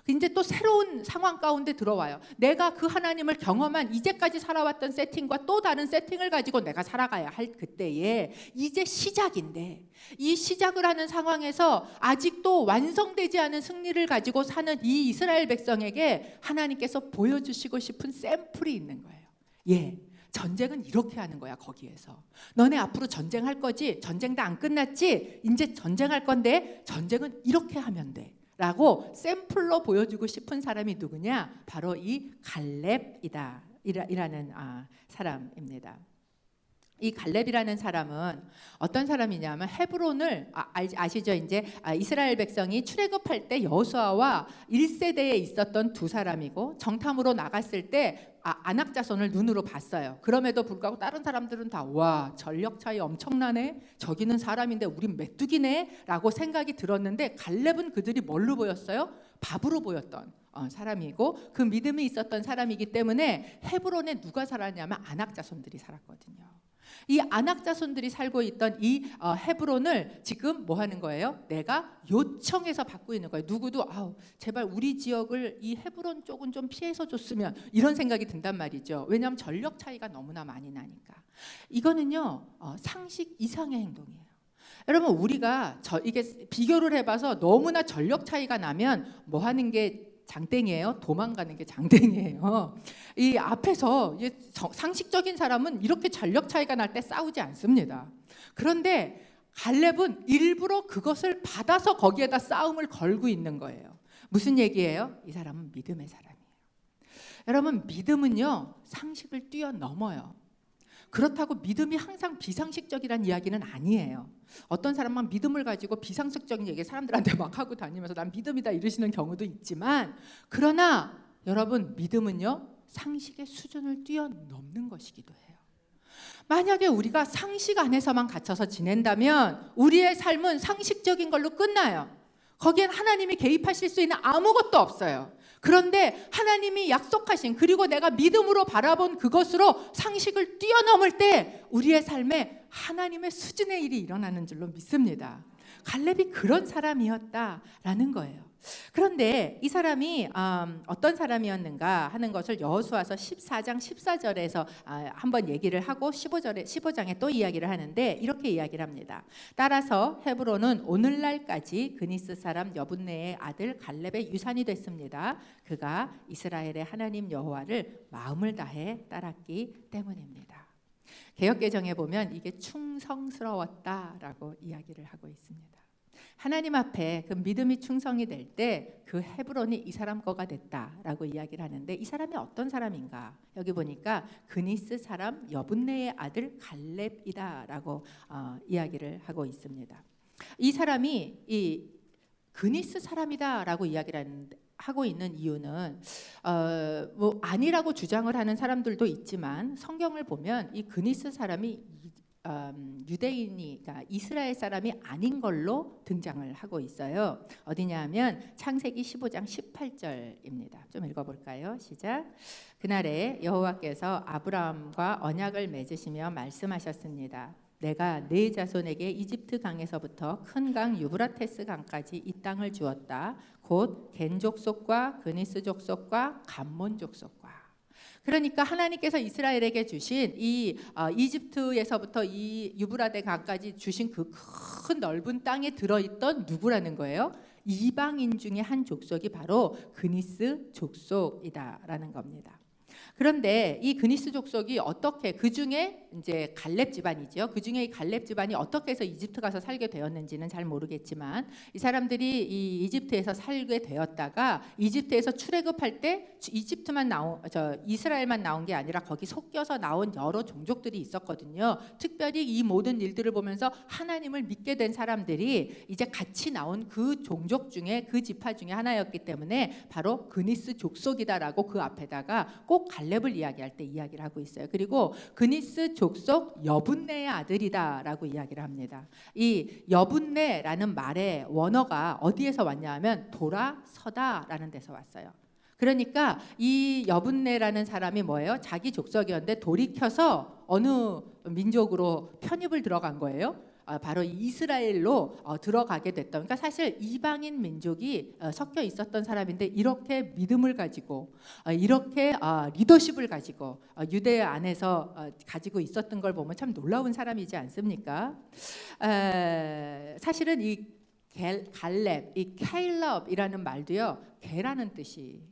이제 또 새로운 상황 가운데 들어와요. 내가 그 하나님을 경험한 이제까지 살아왔던 세팅과 또 다른 세팅을 가지고 내가 살아가야 할 그때에 이제 시작인데, 이 시작을 하는 상황에서 아직도 완성되지 않은 승리를 가지고 사는 이 이스라엘 백성에게 하나님께서 보여주시고 싶은 샘플이 있는 거예요. 전쟁은 이렇게 하는 거야. 거기에서 너네 앞으로 전쟁할 거지? 전쟁 다 안 끝났지? 이제 전쟁할 건데 전쟁은 이렇게 하면 돼 라고 샘플로 보여주고 싶은 사람이 누구냐? 바로 이 갈렙이다 이라는 사람입니다. 이 갈렙이라는 사람은 어떤 사람이냐면 헤브론을 아시죠? 이제 이스라엘 백성이 출애굽할 때 여호수아와 1세대에 있었던 두 사람이고 정탐으로 나갔을 때 아낙 자손을 눈으로 봤어요. 그럼에도 불구하고 다른 사람들은 다 와, 전력 차이 엄청나네, 저기는 사람인데 우린 메뚜기네 라고 생각이 들었는데 갈렙은 그들이 뭘로 보였어요? 밥으로 보였던 사람이고 그 믿음이 있었던 사람이기 때문에 헤브론에 누가 살았냐면 아낙 자손들이 살았거든요. 이 아낙 자손들이 살고 있던 이 헤브론을 지금 뭐 하는 거예요? 내가 요청해서 받고 있는 거예요. 누구도 제발 우리 지역을 이 헤브론 쪽은 좀 피해서 줬으면 이런 생각이 든단 말이죠. 왜냐하면 전력 차이가 너무나 많이 나니까. 이거는요 상식 이상의 행동이에요. 여러분, 우리가 이게 비교를 해봐서 너무나 전력 차이가 나면 뭐 하는 게 장땡이에요? 도망가는 게 장땡이에요. 이 앞에서 상식적인 사람은 이렇게 전력 차이가 날 때 싸우지 않습니다. 그런데 갈렙은 일부러 그것을 받아서 거기에다 싸움을 걸고 있는 거예요. 무슨 얘기예요? 이 사람은 믿음의 사람이에요. 여러분, 믿음은요 상식을 뛰어넘어요. 그렇다고 믿음이 항상 비상식적이라는 이야기는 아니에요. 어떤 사람만 믿음을 가지고 비상식적인 얘기 사람들한테 막 하고 다니면서 난 믿음이다 이러시는 경우도 있지만, 그러나 여러분, 믿음은요 상식의 수준을 뛰어넘는 것이기도 해요. 만약에 우리가 상식 안에서만 갇혀서 지낸다면 우리의 삶은 상식적인 걸로 끝나요. 거기엔 하나님이 개입하실 수 있는 아무것도 없어요. 그런데 하나님이 약속하신, 그리고 내가 믿음으로 바라본 그것으로 상식을 뛰어넘을 때 우리의 삶에 하나님의 수준의 일이 일어나는 줄로 믿습니다. 갈렙이 그런 사람이었다라는 거예요. 그런데 이 사람이 어떤 사람이었는가 하는 것을 여호수아서 14장 14절에서 한번 얘기를 하고 15장에 또 이야기를 하는데 이렇게 이야기를 합니다. 따라서 헤브론은 오늘날까지 그니스 사람 여분네의 아들 갈렙의 유산이 됐습니다. 그가 이스라엘의 하나님 여호와를 마음을 다해 따랐기 때문입니다. 개역개정에 보면 이게 충성스러웠다라고 이야기를 하고 있습니다. 하나님 앞에 그 믿음이 충성이 될 때 그 헤브론이 이 사람 거가 됐다라고 이야기를 하는데, 이 사람이 어떤 사람인가? 여기 보니까 그니스 사람 여분네의 아들 갈렙이다라고 이야기를 하고 있습니다. 이 사람이 이 그니스 사람이다라고 이야기를 하고 있는 이유는 뭐 아니라고 주장을 하는 사람들도 있지만, 성경을 보면 이 그니스 사람이 유대인이, 그러니까 이스라엘 사람이 아닌 걸로 등장을 하고 있어요. 어디냐 하면 창세기 15장 18절입니다. 좀 읽어볼까요? 시작. 그날에 여호와께서 아브라함과 언약을 맺으시며 말씀하셨습니다. 내가 네 자손에게 이집트 강에서부터 큰 강 유브라테스 강까지 이 땅을 주었다. 곧 겐 족속과 그니스 족속과 감몬 족속과. 그러니까 하나님께서 이스라엘에게 주신 이 이집트에서부터 이 유브라데 강까지 주신 그 큰 넓은 땅에 들어있던 누구라는 거예요? 이방인 중에 한 족속이 바로 그니스 족속이다라는 겁니다. 그런데 이 그니스 족속이 어떻게, 그 중에 이제 갈렙 집안이죠. 그 중에 이 갈렙 집안이 어떻게 해서 이집트 가서 살게 되었는지는 잘 모르겠지만, 이 사람들이 이 이집트에서 살게 되었다가 이집트에서 출애굽할 때 이스라엘만 나온 게 아니라 거기 섞여서 나온 여러 종족들이 있었거든요. 특별히 이 모든 일들을 보면서 하나님을 믿게 된 사람들이 이제 같이 나온 그 종족 중에, 그 지파 중에 하나였기 때문에 바로 그니스 족속이다라고 그 앞에다가 꼭 갈렙을 이야기할 때 이야기를 하고 있어요. 그리고 그니스 족속 여분네의 아들이다라고 이야기를 합니다. 이 여분네라는 말의 원어가 어디에서 왔냐면 돌아서다라는 데서 왔어요. 그러니까 이 여분네라는 사람이 뭐예요? 자기 족속이었는데 돌이켜서 어느 민족으로 편입을 들어간 거예요. 바로 이스라엘로 들어가게 됐던, 그러니까 사실 이방인 민족이 섞여 있었던 사람인데 이렇게 믿음을 가지고 이렇게 리더십을 가지고 유대 안에서 가지고 있었던 걸 보면 참 놀라운 사람이지 않습니까? 사실은 이 갈렙, 이 케일럽이라는 말도요, 개라는 뜻이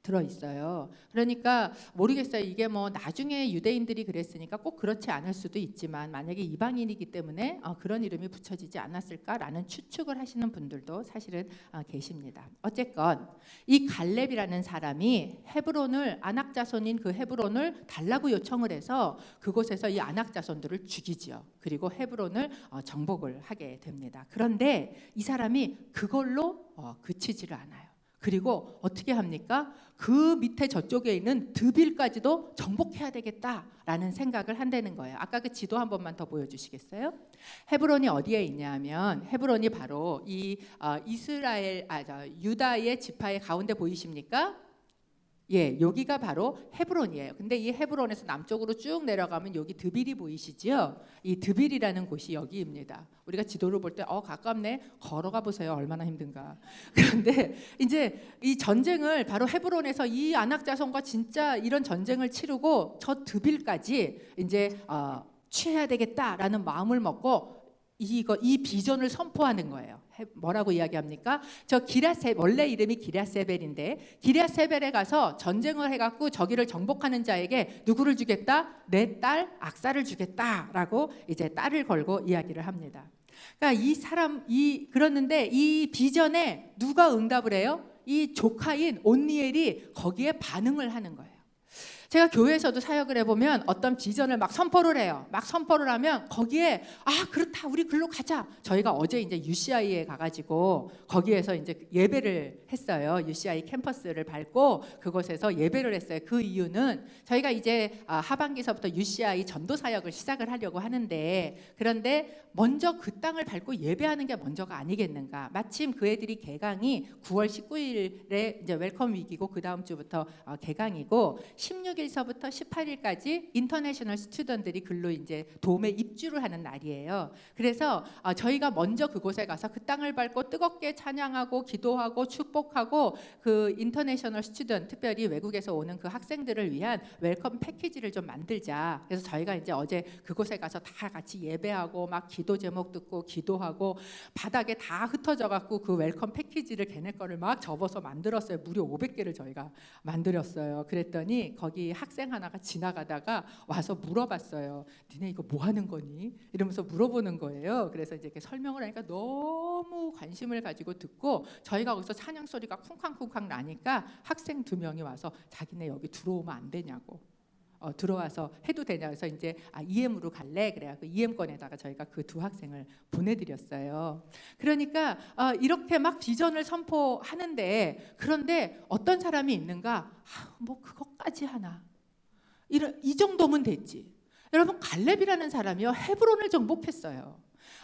들어있어요. 그러니까 모르겠어요. 이게 뭐 나중에 유대인들이 그랬으니까 꼭 그렇지 않을 수도 있지만 만약에 이방인이기 때문에 그런 이름이 붙여지지 않았을까라는 추측을 하시는 분들도 사실은 계십니다. 어쨌건 이 갈렙이라는 사람이 헤브론을, 아낙 자손인 그 헤브론을 달라고 요청을 해서 그곳에서 이 아낙 자손들을 죽이지요. 그리고 헤브론을 정복을 하게 됩니다. 그런데 이 사람이 그걸로 그치지를 않아요. 그리고 어떻게 합니까? 그 밑에 저쪽에 있는 드빌까지도 정복해야 되겠다라는 생각을 한다는 거예요. 아까 그 지도 한 번만 더 보여주시겠어요? 헤브론이 어디에 있냐면 헤브론이 바로 이 유다의 지파의 가운데 보이십니까? 예, 여기가 바로 헤브론이에요. 근데 이 헤브론에서 남쪽으로 쭉 내려가면 여기 드빌이 보이시죠? 이 드빌이라는 곳이 여기입니다. 우리가 지도를 볼 때 가깝네. 걸어가 보세요. 얼마나 힘든가. 그런데 이제 이 전쟁을 바로 헤브론에서 이 아낙 자손과 진짜 이런 전쟁을 치르고 저 드빌까지 이제 취해야 되겠다라는 마음을 먹고 이 비전을 선포하는 거예요. 뭐라고 이야기합니까? 원래 이름이 기랴세벨인데 기랴세벨에 가서 전쟁을 해갖고 저기를 정복하는 자에게 누구를 주겠다? 내 딸 악사를 주겠다라고 이제 딸을 걸고 이야기를 합니다. 그러니까 그러는데 이 비전에 누가 응답을 해요? 이 조카인 온니엘이 거기에 반응을 하는 거예요. 제가 교회에서도 사역을 해보면 어떤 비전을 막 선포를 해요. 막 선포를 하면 거기에 그렇다, 우리 글로 가자. 저희가 어제 이제 UCI에 가가지고 거기에서 이제 예배를 했어요. UCI 캠퍼스를 밟고 그곳에서 예배를 했어요. 그 이유는 저희가 이제 하반기서부터 UCI 전도 사역을 시작을 하려고 하는데, 그런데 먼저 그 땅을 밟고 예배하는 게 먼저가 아니겠는가. 마침 그 애들이 개강이 9월 19일에 이제 웰컴 위기고 그 다음 주부터 개강이고 16일서부터 18일까지 인터내셔널 스튜던들이 글로 이제 돔에 입주를 하는 날이에요. 그래서 저희가 먼저 그곳에 가서 그 땅을 밟고 뜨겁게 찬양하고 기도하고 축복하고 그 인터내셔널 스튜던, 특별히 외국에서 오는 그 학생들을 위한 웰컴 패키지를 좀 만들자. 그래서 저희가 이제 어제 그곳에 가서 다 같이 예배하고 막 기도 제목 듣고 기도하고 바닥에 다 흩어져 갖고 그 웰컴 패키지를 걔네 거를 막 접어서 만들었어요. 무려 500개를 저희가 만들었어요. 그랬더니 거기 학생 하나가 지나가다가 와서 물어봤어요. 니네 이거 뭐 하는 거니? 이러면서 물어보는 거예요. 그래서 이제 이렇게 설명을 하니까 너무 관심을 가지고 듣고 저희가 거기서 찬양 소리가 쿵쾅쿵쾅 나니까 학생 2명이 와서 자기네 여기 들어오면 안 되냐고. 들어와서 해도 되냐 해서 이제 EM으로 갈래? 그래요. 그 EM권에다가 저희가 그 2 학생을 보내드렸어요. 그러니까 이렇게 막 비전을 선포하는데, 그런데 어떤 사람이 있는가? 뭐 그것까지 하나? 이 정도면 됐지. 여러분, 갈렙이라는 사람이요, 헤브론을 정복했어요.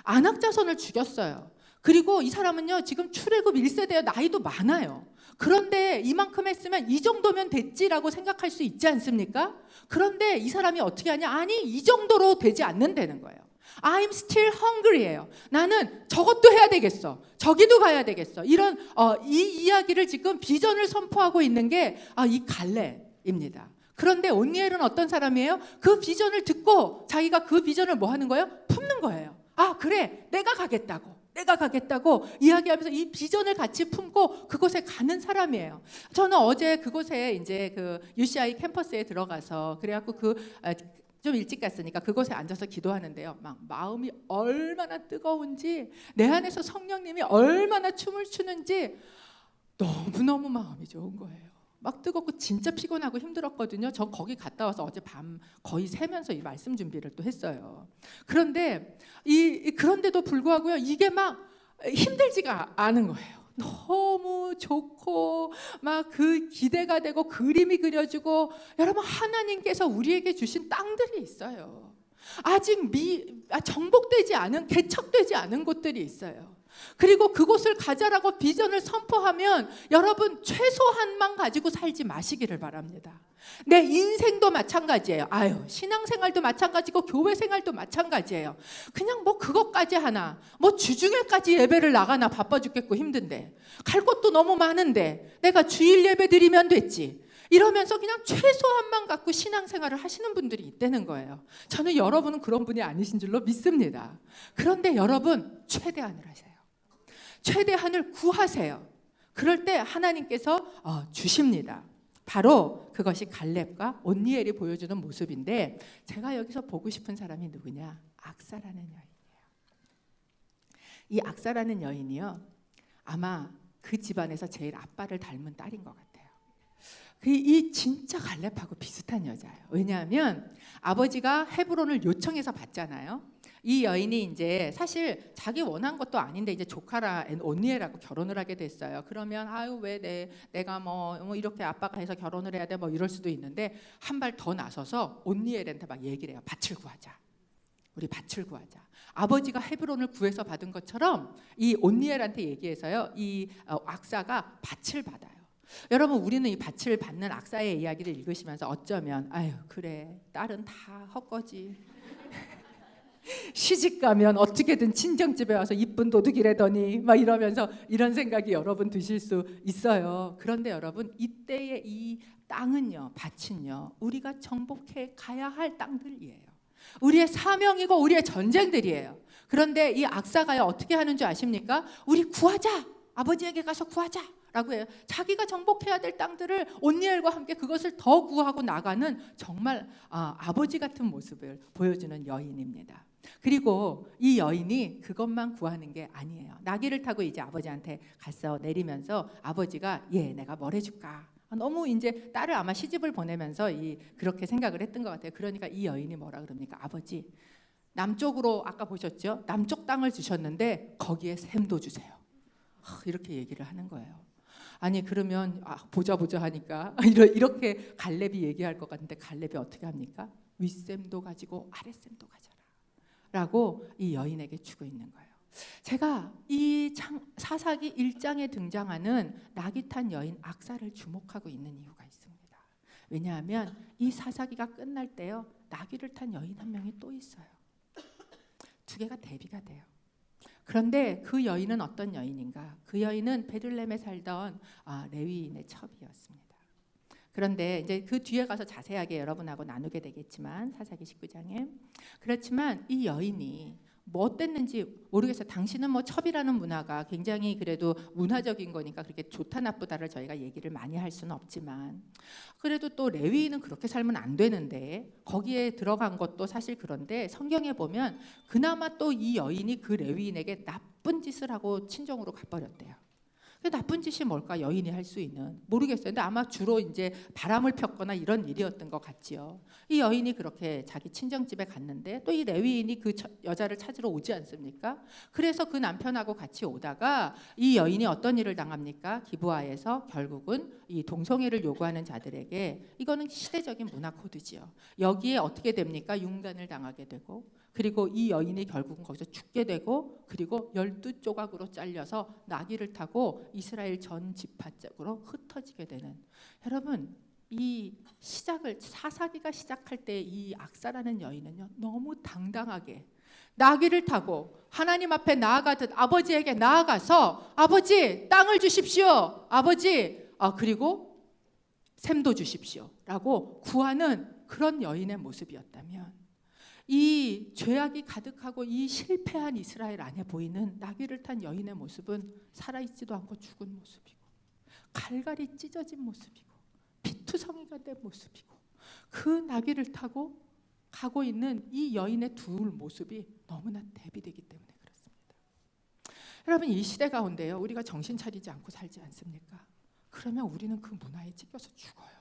아낙 자손을 죽였어요. 그리고 이 사람은요 지금 출애굽 1세대예요. 나이도 많아요. 그런데 이만큼 했으면 이 정도면 됐지라고 생각할 수 있지 않습니까? 그런데 이 사람이 어떻게 하냐? 아니, 이 정도로 되지 않는다는 거예요. I'm still hungry예요. 나는 저것도 해야 되겠어. 저기도 가야 되겠어. 이런 이 이야기를 지금 비전을 선포하고 있는 게 이 갈렙입니다. 그런데 온니엘은 어떤 사람이에요? 그 비전을 듣고 자기가 그 비전을 뭐 하는 거예요? 품는 거예요. 그래, 내가 가겠다고 이야기하면서 이 비전을 같이 품고 그곳에 가는 사람이에요. 저는 어제 그곳에 이제 그 UCI 캠퍼스에 들어가서 그래갖고 좀 일찍 갔으니까 그곳에 앉아서 기도하는데요. 막 마음이 얼마나 뜨거운지, 내 안에서 성령님이 얼마나 춤을 추는지 너무너무 마음이 좋은 거예요. 막 뜨겁고 진짜 피곤하고 힘들었거든요. 저 거기 갔다 와서 어제 밤 거의 새면서 이 말씀 준비를 또 했어요. 그런데 그런데도 불구하고요, 이게 막 힘들지가 않은 거예요. 너무 좋고 막 그 기대가 되고 그림이 그려지고, 여러분 하나님께서 우리에게 주신 땅들이 있어요. 아직 정복되지 않은, 개척되지 않은 곳들이 있어요. 그리고 그곳을 가자라고 비전을 선포하면 여러분 최소한만 가지고 살지 마시기를 바랍니다. 내 인생도 마찬가지예요. 신앙생활도 마찬가지고 교회 생활도 마찬가지예요. 그냥 뭐 그것까지 하나, 뭐 주중에까지 예배를 나가나, 바빠 죽겠고 힘든데, 갈 곳도 너무 많은데 내가 주일 예배 드리면 됐지, 이러면서 그냥 최소한만 갖고 신앙생활을 하시는 분들이 있다는 거예요. 저는 여러분은 그런 분이 아니신 줄로 믿습니다. 그런데 여러분 최대한을 하세요. 최대한을 구하세요. 그럴 때 하나님께서 주십니다. 바로 그것이 갈렙과 온니엘이 보여주는 모습인데, 제가 여기서 보고 싶은 사람이 누구냐? 악사라는 여인이에요. 이 악사라는 여인이요, 아마 그 집안에서 제일 아빠를 닮은 딸인 것 같아요. 이 진짜 갈렙하고 비슷한 여자예요. 왜냐하면 아버지가 헤브론을 요청해서 받잖아요. 이 여인이 이제 사실 자기 원한 것도 아닌데 이제 조카라 온니엘하고 결혼을 하게 됐어요. 그러면 왜 내가 뭐 이렇게 아빠가 해서 결혼을 해야 돼, 뭐 이럴 수도 있는데, 한 발 더 나서서 온니엘한테 막 얘기를 해요. 밭을 구하자. 우리 밭을 구하자. 아버지가 헤브론을 구해서 받은 것처럼 이 온니엘한테 얘기해서요, 이 악사가 밭을 받아요. 여러분, 우리는 이 밭을 받는 악사의 이야기를 읽으시면서 어쩌면 그래, 딸은 다 헛거지. 시집 가면 어떻게든 친정집에 와서 이쁜 도둑이라더니 막 이러면서 이런 생각이 여러분 드실 수 있어요. 그런데 여러분, 이때의 이 땅은요, 밭은요, 우리가 정복해 가야 할 땅들이에요. 우리의 사명이고 우리의 전쟁들이에요. 그런데 이 악사가요, 어떻게 하는 줄 아십니까? 우리 구하자, 아버지에게 가서 구하자 라고 해요. 자기가 정복해야 될 땅들을 온니엘과 함께 그것을 더 구하고 나가는, 정말 아버지 같은 모습을 보여주는 여인입니다. 그리고 이 여인이 그것만 구하는 게 아니에요. 나귀를 타고 이제 아버지한테 가서 내리면서 아버지가 내가 뭘 해줄까? 너무 이제 딸을 아마 시집을 보내면서 그렇게 생각을 했던 것 같아요. 그러니까 이 여인이 뭐라 그럽니까? 아버지, 남쪽으로 아까 보셨죠? 남쪽 땅을 주셨는데 거기에 샘도 주세요. 이렇게 얘기를 하는 거예요. 아니 그러면 보자 하니까 이렇게 갈렙이 얘기할 것 같은데, 갈렙이 어떻게 합니까? 윗샘도 가지고 아랫샘도 가져라 라고 이 여인에게 주고 있는 거예요. 제가 이 사사기 1장에 등장하는 나귀 탄 여인 악사를 주목하고 있는 이유가 있습니다. 왜냐하면 이 사사기가 끝날 때요, 나귀를 탄 여인 한 명이 또 있어요. 두 개가 대비가 돼요. 그런데 그 여인은 어떤 여인인가? 그 여인은 베들레헴에 살던 레위인의 첩이었습니다. 그런데 이제 그 뒤에 가서 자세하게 여러분하고 나누게 되겠지만, 사사기 19장에. 그렇지만 이 여인이 뭐 어땠는지 모르겠어요. 당신은 뭐 첩이라는 문화가 굉장히 그래도 문화적인 거니까 그렇게 좋다 나쁘다를 저희가 얘기를 많이 할 수는 없지만, 그래도 또 레위인은 그렇게 살면 안 되는데 거기에 들어간 것도 사실, 그런데 성경에 보면 그나마 또 이 여인이 그 레위인에게 나쁜 짓을 하고 친정으로 가버렸대요. 그 나쁜 짓이 뭘까? 여인이 할 수 있는, 모르겠어요. 근데 아마 주로 이제 바람을 폈거나 이런 일이었던 것 같지요. 이 여인이 그렇게 자기 친정집에 갔는데 또 이 레위인이 그 여자를 찾으러 오지 않습니까? 그래서 그 남편하고 같이 오다가 이 여인이 어떤 일을 당합니까? 기브아에서 결국은 이 동성애를 요구하는 자들에게, 이거는 시대적인 문화 코드지요. 여기에 어떻게 됩니까? 융단을 당하게 되고, 그리고 이 여인이 결국은 거기서 죽게 되고, 그리고 12조각으로 잘려서 나귀를 타고 이스라엘 전 지파 쪽으로 흩어지게 되는, 여러분 이 사사기가 시작할 때 이 악사라는 여인은요, 너무 당당하게 나귀를 타고 하나님 앞에 나아가듯 아버지에게 나아가서, 아버지 땅을 주십시오, 아버지 그리고 샘도 주십시오 라고 구하는 그런 여인의 모습이었다면, 이 죄악이 가득하고 이 실패한 이스라엘 안에 보이는 나귀를 탄 여인의 모습은 살아있지도 않고 죽은 모습이고, 갈갈이 찢어진 모습이고, 피투성이가 된 모습이고, 그 나귀를 타고 가고 있는 이 여인의 두 모습이 너무나 대비되기 때문에 그렇습니다. 여러분, 이 시대 가운데요, 우리가 정신 차리지 않고 살지 않습니까? 그러면 우리는 그 문화에 찢겨서 죽어요.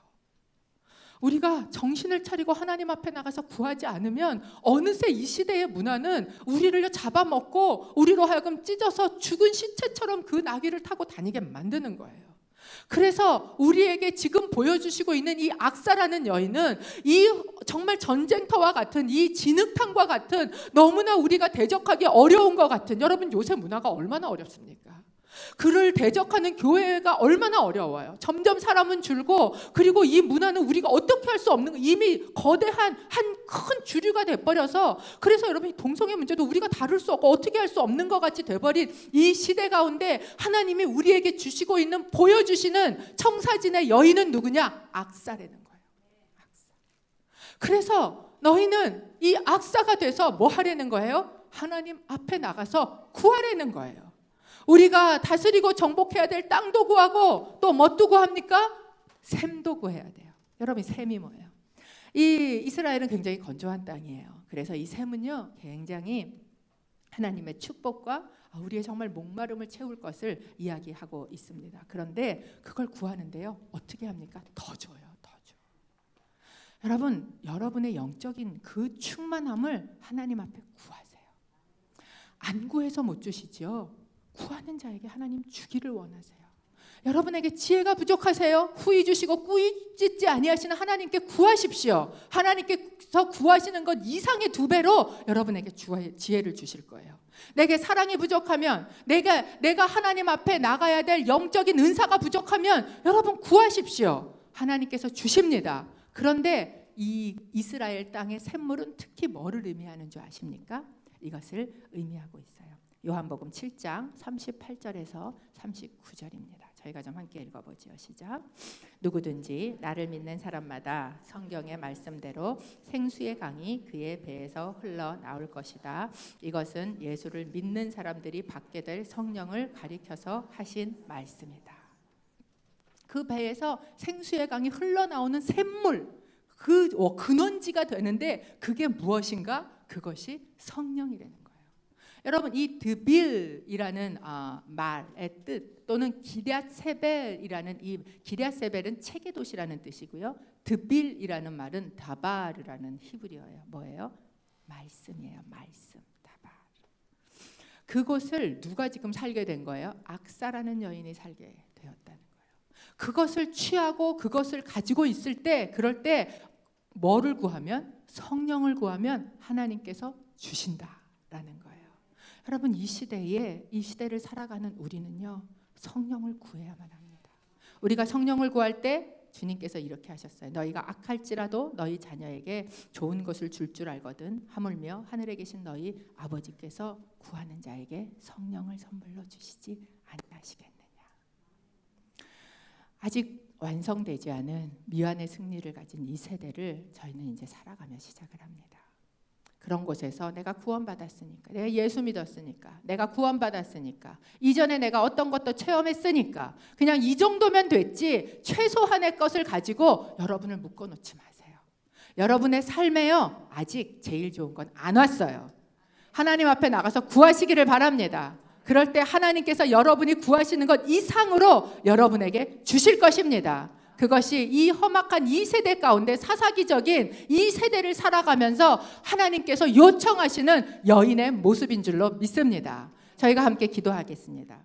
우리가 정신을 차리고 하나님 앞에 나가서 구하지 않으면 어느새 이 시대의 문화는 우리를 잡아먹고 우리로 하여금 찢어서 죽은 시체처럼 그 나귀를 타고 다니게 만드는 거예요. 그래서 우리에게 지금 보여주시고 있는 이 악사라는 여인은 이 정말 전쟁터와 같은 이 진흙탕과 같은 너무나 우리가 대적하기 어려운 것 같은, 여러분 요새 문화가 얼마나 어렵습니까? 그를 대적하는 교회가 얼마나 어려워요. 점점 사람은 줄고, 그리고 이 문화는 우리가 어떻게 할 수 없는, 이미 거대한 한 큰 주류가 돼버려서, 그래서 여러분 동성애 문제도 우리가 다룰 수 없고 어떻게 할 수 없는 것 같이 돼버린 이 시대 가운데 하나님이 우리에게 주시고 있는, 보여주시는 청사진의 여인은 누구냐? 악사라는 거예요. 악사. 그래서 너희는 이 악사가 돼서 뭐 하려는 거예요? 하나님 앞에 나가서 구하려는 거예요. 우리가 다스리고 정복해야 될 땅도 구하고 또 뭣도 구합니까? 샘도 구해야 돼요. 여러분, 샘이 뭐예요? 이 이스라엘은 굉장히 건조한 땅이에요. 그래서 이 샘은요, 굉장히 하나님의 축복과 우리의 정말 목마름을 채울 것을 이야기하고 있습니다. 그런데 그걸 구하는데요, 어떻게 합니까? 더 줘요, 더 줘. 여러분, 여러분의 영적인 그 충만함을 하나님 앞에 구하세요. 안 구해서 못 주시죠. 구하는 자에게 하나님 주기를 원하세요. 여러분에게 지혜가 부족하세요? 후히 주시고 꾸짖지 아니하시는 하나님께 구하십시오. 하나님께서 구하시는 것 이상의 2배로 여러분에게 지혜를 주실 거예요. 내게 사랑이 부족하면, 내가 하나님 앞에 나가야 될 영적인 은사가 부족하면 여러분 구하십시오. 하나님께서 주십니다. 그런데 이 이스라엘 땅의 샘물은 특히 뭐를 의미하는 줄 아십니까? 이것을 의미하고 있어요. 요한복음 7장 38절에서 39절입니다. 저희가 좀 함께 읽어보죠. 시작. 누구든지 나를 믿는 사람마다 성경의 말씀대로 생수의 강이 그의 배에서 흘러나올 것이다. 이것은 예수를 믿는 사람들이 받게 될 성령을 가리켜서 하신 말씀이다. 그 배에서 생수의 강이 흘러나오는 샘물, 그 근원지가 되는데 그게 무엇인가? 그것이 성령이라는 거예요. 여러분, 이 드빌이라는 말의 뜻, 또는 기럇세벨이라는, 이 기럇세벨은 체계 도시라는 뜻이고요. 드빌이라는 말은 다바르라는 히브리어예요. 뭐예요? 말씀이에요. 말씀, 다바르. 그곳을 누가 지금 살게 된 거예요? 악사라는 여인이 살게 되었다는 거예요. 그것을 취하고 그것을 가지고 있을 때, 그럴 때 뭐를 구하면? 성령을 구하면 하나님께서 주신다라는 거예요. 여러분, 이 시대를 살아가는 우리는요, 성령을 구해야만 합니다. 우리가 성령을 구할 때 주님께서 이렇게 하셨어요. 너희가 악할지라도 너희 자녀에게 좋은 것을 줄 알거든 하물며 하늘에 계신 너희 아버지께서 구하는 자에게 성령을 선물로 주시지 아니하시겠느냐. 아직 완성되지 않은 미완의 승리를 가진 이 세대를 저희는 이제 살아가며 시작을 합니다. 그런 곳에서 내가 구원받았으니까, 내가 예수 믿었으니까, 내가 구원받았으니까, 이전에 내가 어떤 것도 체험했으니까 그냥 이 정도면 됐지, 최소한의 것을 가지고 여러분을 묶어놓지 마세요. 여러분의 삶에요, 아직 제일 좋은 건 안 왔어요. 하나님 앞에 나가서 구하시기를 바랍니다. 그럴 때 하나님께서 여러분이 구하시는 것 이상으로 여러분에게 주실 것입니다. 그것이 이 험악한 이 세대 가운데 사사기적인 이 세대를 살아가면서 하나님께서 요청하시는 여인의 모습인 줄로 믿습니다. 저희가 함께 기도하겠습니다.